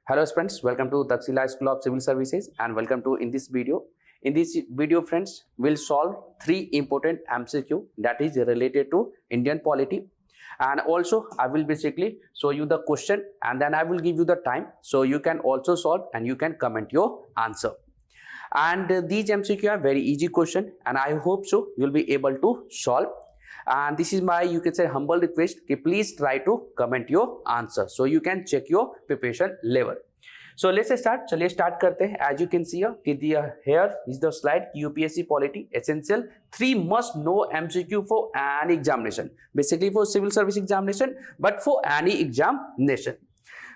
Hello friends, welcome to Taxila School of Civil Services and welcome to in this video. In this video friends, we'll solve three important MCQ that is related to Indian polity, and also I will basically show you the question and then I will give you the time so you can also solve and you can comment your answer. And these MCQ are very easy question and I hope so you'll be able to solve. And this is my, you can say, humble request कि please try to comment your answer so you can check your preparation level. So let's start. चलिए start करते हैं. As you can see here is the slide UPSC polity essential 3 must know MCQ for any examination, basically for civil service examination but for any examination.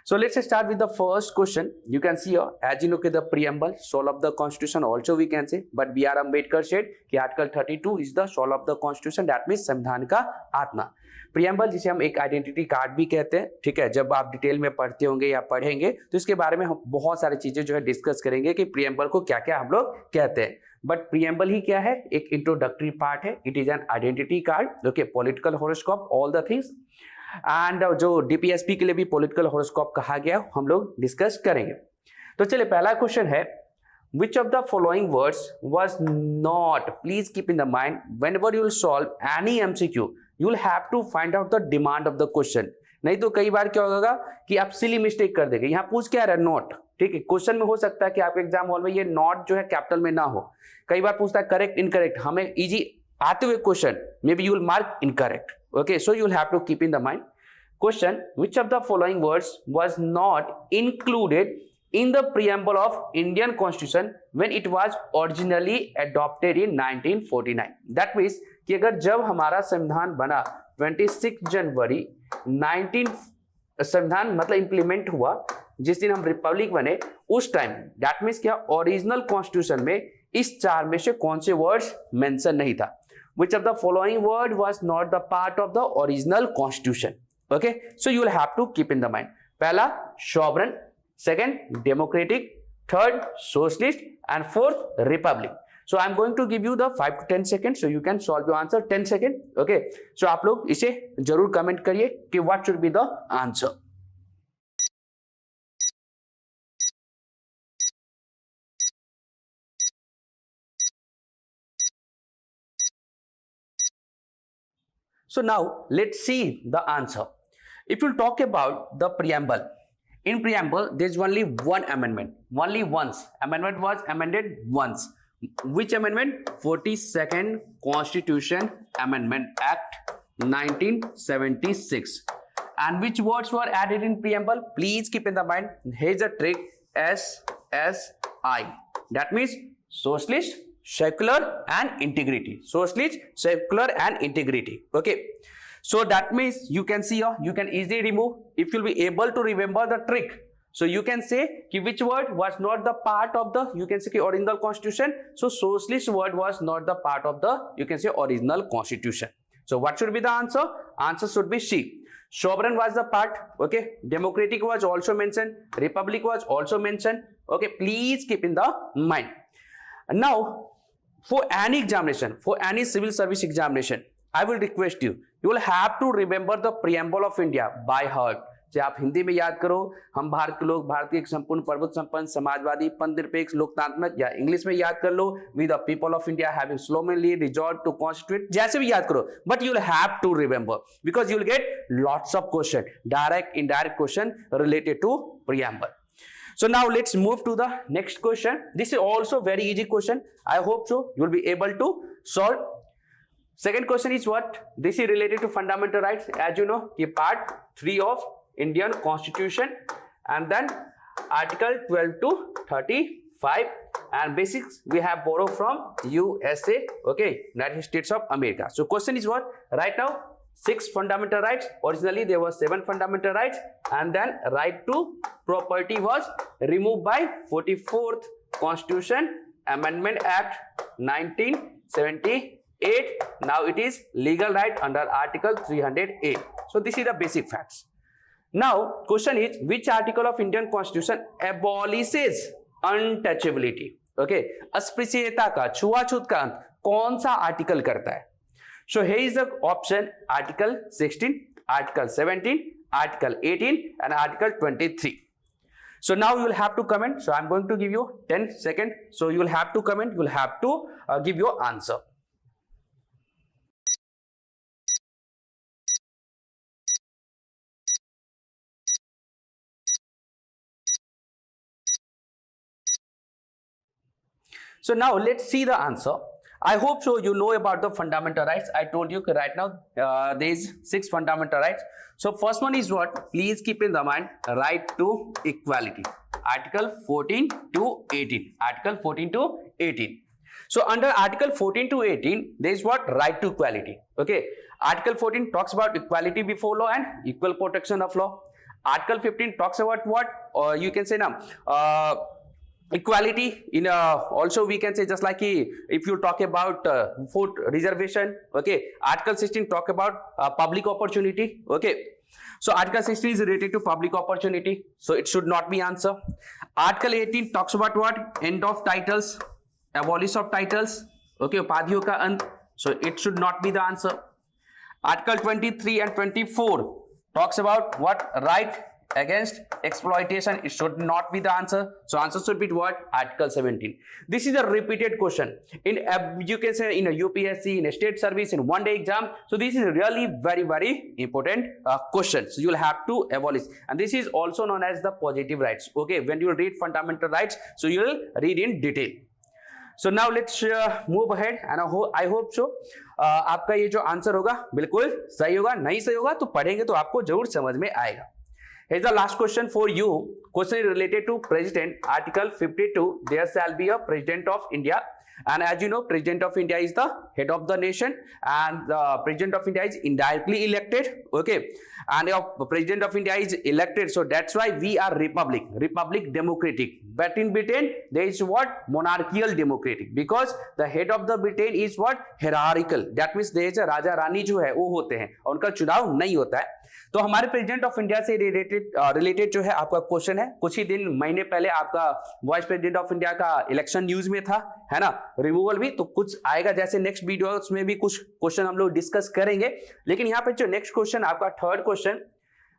So let's start with the first question. You can see here, as you know, the preamble, soul of the constitution also we can say, but B.R. Ambedkar said कि article 32 is the soul of the constitution, that means संविधान का आत्मा. Preamble जिसे हम एक identity card भी कहते हैं, ठीक है. जब आप डिटेल में पढ़ते होंगे या पढ़ेंगे तो इसके बारे में हम बहुत सारी चीजें जो है डिस्कस करेंगे कि प्रियम्बल को क्या क्या हम लोग कहते हैं. बट प्रियम्बल ही क्या है, एक इंट्रोडक्टरी पार्ट है. It is an identity card, okay, political horoscope, all the things. And जो डीपीएसपी के लिए भी पॉलिटिकल हॉरोस्कोप कहा गया हम लोग डिस्कस करेंगे. तो चलिए पहला क्वेश्चन है, which of the following words was not, please keep in the mind whenever you will solve any MCQ you will have to find out the demand of the question. नहीं तो कई बार क्या होगा कि आप सिली मिस्टेक कर देंगे. यहाँ पूछ क्या रहा है, नॉट, ठीक है. क्वेश्चन में हो सकता है कि आपके एग्जाम हॉल में ये नॉट जो है कैपिटल में ना हो. कई बार पूछता है करेक्ट इनकरेक्ट. हमें इजी आते हुए question may be you will mark incorrect. Okay, so you will have to keep in the mind. Question, which of the following words was not included in the preamble of Indian Constitution when it was originally adopted in 1949? That means कि अगर जब हमारा संविधान बना 26 जनवरी 19 संविधान मतलब implement हुआ, जिस दिन हम रिपब्लिक बने उस टाइम, दैट मीन्स क्या ओरिजिनल कॉन्स्टिट्यूशन में इस चार में से कौन से वर्ड्स मेंशन नहीं था. Which of the following word was not the part of the original constitution? Okay, so you will have to keep in the mind. पहला sovereign, second democratic, third socialist, and fourth republic. So I'm going to give you the 5 to 10 seconds so you can solve your answer. 10 seconds. Okay, so आप लोग इसे जरूर comment करिए कि what should be the answer. So now let's see the answer. If you talk about the preamble, in preamble there's only one amendment, only once. Amendment was amended once. Which amendment? 42nd Constitution Amendment Act 1976. And which words were added in preamble? Please keep in the mind. Here's a trick. SSI. That means socialist, secular and integrity. Socialist, secular and integrity. Okay, so that means you can see here, you can easily remove if you'll be able to remember the trick. So you can say कि which word was not the part of the, you can say कि original constitution. So socialist word was not the part of the, you can say, original constitution. So what should be the answer? Answer should be C. Sovereign was the part. Okay, democratic was also mentioned, republic was also mentioned. Okay, please keep in the mind. Now for any examination, for any civil service examination, I will request you, you will have to remember the preamble of India by heart. चाहे आप हिंदी में याद करो, हम भारत के लोग, भारतीय संपूर्ण प्रभुत्व संपन्न समाजवादी पंथनिरपेक्ष लोकतांत्रिक, या इंग्लिश में याद कर लो, we the people of India having solemnly resolve to constitute, जैसे भी याद करो, but you will have to remember because you will get lots of question, direct indirect question related to preamble. So now let's move to the next question. This is also very easy question. I hope so you will be able to solve. Second question is what? This is related to fundamental rights. As you know, part 3 of Indian Constitution, and then Article 12 to 35, and basics we have borrowed from USA, okay, United States of America. So question is what? Right now 6 fundamental rights. Originally there were 7 fundamental rights, and then right to property was removed by 44th Constitution Amendment Act 1978. Now it is legal right under Article 308. So this is the basic facts. Now question is, which article of Indian Constitution abolishes untouchability? Okay, अस्पृश्यता का, छुआछूत का अंत कौन सा article करता है? So here is the option: Article 16, Article 17, Article 18 and Article 23. So now you will have to comment. So I'm going to give you 10 seconds. So you will have to comment. You will have to give your answer. So now let's see the answer. I hope so you know about the fundamental rights. I told you right now there is 6 fundamental rights. So first one is what? Please keep in the mind, right to equality. Article 14 to 18. Article 14 to 18. So under Article 14 to 18, there is what? Right to equality. Okay. Article 14 talks about equality before law and equal protection of law. Article 15 talks about what? Or you can say now, equality in also we can say, just like if you talk about food reservation. Okay. Article 16 talk about public opportunity. Okay. So Article 16 is related to public opportunity, so it should not be answer. Article 18 talks about what? End of titles, abolish of titles. Okay. उपाधियों का अंत, so it should not be the answer. Article 23 and 24 talks about what? Right against exploitation. It should not be the answer. So answer should be what? Article 17. This is a repeated question in you can say in a UPSC, in a state service, in one day exam. So this is really very important question. So you will have to abolish, and this is also known as the positive rights. Okay, when you read fundamental rights, so you will read in detail. So now let's move ahead, and I hope so आपका ये जो answer होगा बिल्कुल सही होगा. नहीं सही होगा तो पढ़ेंगे तो आपको जरूर समझ में आएगा. Here's the last question for you. Question is related to President. Article 52. There shall be a President of India. And as you know, President of India is the head of the nation, and the President of India is indirectly elected. Okay. And the President of India is elected. So that's why we are Republic democratic. But in Britain, there is what? Monarchical democratic. Because the head of the Britain is what? Hierarchical. That means there is a Raja Rani जो है वो होते हैं और उनका चुनाव नहीं होता है. तो हमारे प्रेसिडेंट ऑफ इंडिया से रिलेटेड जो है आपका क्वेश्चन है. कुछ ही दिन महीने पहले आपका वाइस प्रेसिडेंट ऑफ इंडिया का इलेक्शन न्यूज में था, है ना, रिमूवल भी. तो कुछ आएगा जैसे नेक्स्ट वीडियोस में भी कुछ क्वेश्चन हम लोग डिस्कस करेंगे. लेकिन यहाँ पे जो नेक्स्ट क्वेश्चन आपका third question,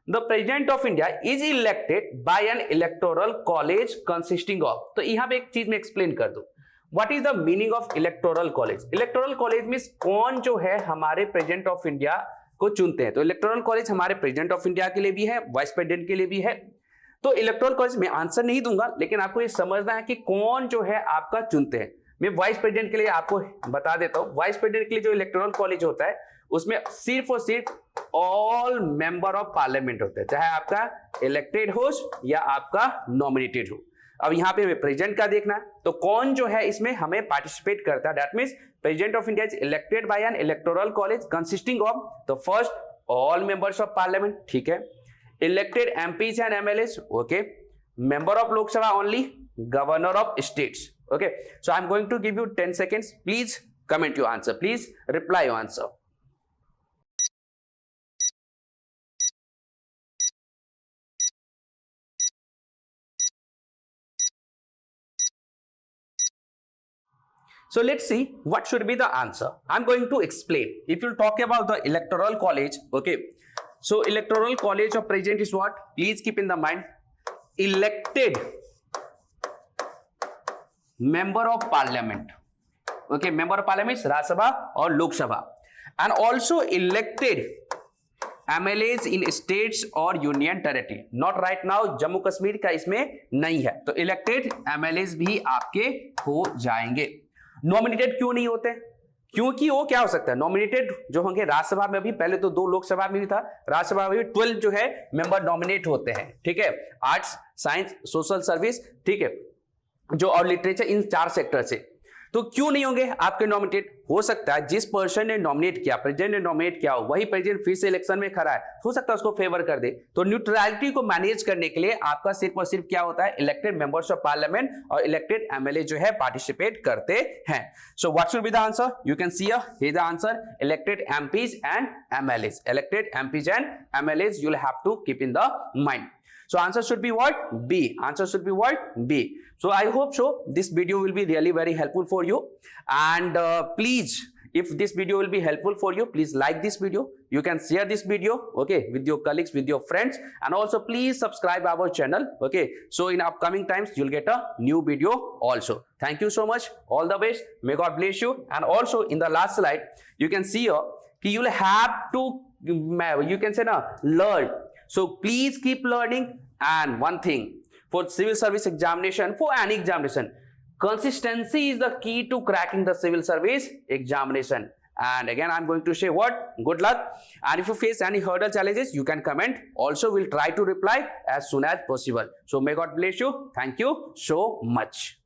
the president of India is elected by an electoral college consisting of. तो यहाँ पे एक चीज मैं एक्सप्लेन कर दूं. What is the meaning of electoral college? Electoral college means कौन जो है हमारे प्रेसिडेंट ऑफ इंडिया को चुनते हैं. तो इलेक्टोरल कॉलेज हमारे प्रेसिडेंट ऑफ इंडिया के लिए भी है, वाइस प्रेसिडेंट के लिए भी है. तो इलेक्टोरल कॉलेज में आंसर नहीं दूंगा, लेकिन आपको ये समझना है कि कौन जो है आपका चुनते हैं. मैं वाइस प्रेसिडेंट के लिए आपको बता देता हूं. वाइस प्रेसिडेंट के लिए जो इलेक्टोरल कॉलेज होता है उसमें सिर्फ और सिर्फ ऑल मेंबर ऑफ पार्लियामेंट होते हैं, चाहे आपका इलेक्टेड हो या आपका नॉमिनेटेड हो. अब यहाँ पे प्रेसिडेंट का देखना है, तो कौन जो है इसमें हमें पार्टिसिपेट करता है. That means president of India is elected by an electoral college consisting of the first all members of parliament. ठीक है. Elected MPs and MLAs. Okay. Member of Lok Sabha only, governor of states. Okay. So I am going to give you 10 seconds. Please comment your answer. Please reply your answer. So let's see what should be the answer. I'm going to explain. If you talk about the electoral college, okay. So electoral college of president is what? Please keep in the mind. Elected member of parliament. Okay, member of parliament is Rajya Sabha or Lok Sabha. And also elected MLAs in states or union territory. Not right now, Jammu Kashmir का इसमें नहीं है. तो elected MLAs भी आपके हो जाएंगे. Nominated क्यों नहीं होते? क्योंकि वो क्या हो सकता है, नॉमिनेटेड जो होंगे राज्यसभा में भी, पहले तो 2 लोकसभा में भी था, राज्यसभा में भी 12 जो है मेंबर नॉमिनेट होते हैं. ठीक है. आर्ट्स, साइंस, सोशल सर्विस, ठीक है, जो और लिटरेचर, इन 4 सेक्टर से. तो क्यों नहीं होंगे आपके नॉमिनेटेड? हो सकता है जिस पर्सन ने नॉमिनेट किया, प्रेसिडेंट ने नॉमिनेट किया, वही प्रेसिडेंट फिर से इलेक्शन में खड़ा है, हो सकता है उसको फेवर कर दे. तो न्यूट्रलिटी को मैनेज करने के लिए आपका सिर्फ और सिर्फ क्या होता है, इलेक्टेड मेंबर्स ऑफ पार्लियामेंट और इलेक्टेड एमएलए जो है पार्टिसिपेट करते हैं. So what should be the answer? You can see here the answer, elected MPs and MLAs. Elected MPs and MLAs you will have to keep in the mind. So answer should be what? B. Answer should be what? B. So I hope so this video will be really very helpful for you. And please, if this video will be helpful for you, please like this video. You can share this video, okay, with your colleagues, with your friends, and also please subscribe our channel, okay, so in upcoming times you'll get a new video also. Thank you so much. All the best. May God bless you. And also in the last slide you can see here you'll have to, you can say now, learn. So please keep learning. And one thing, for civil service examination, for any examination, consistency is the key to cracking the civil service examination. And again, I'm going to say what? Good luck. And if you face any hurdle challenges, you can comment. Also, we'll try to reply as soon as possible. So may God bless you. Thank you so much.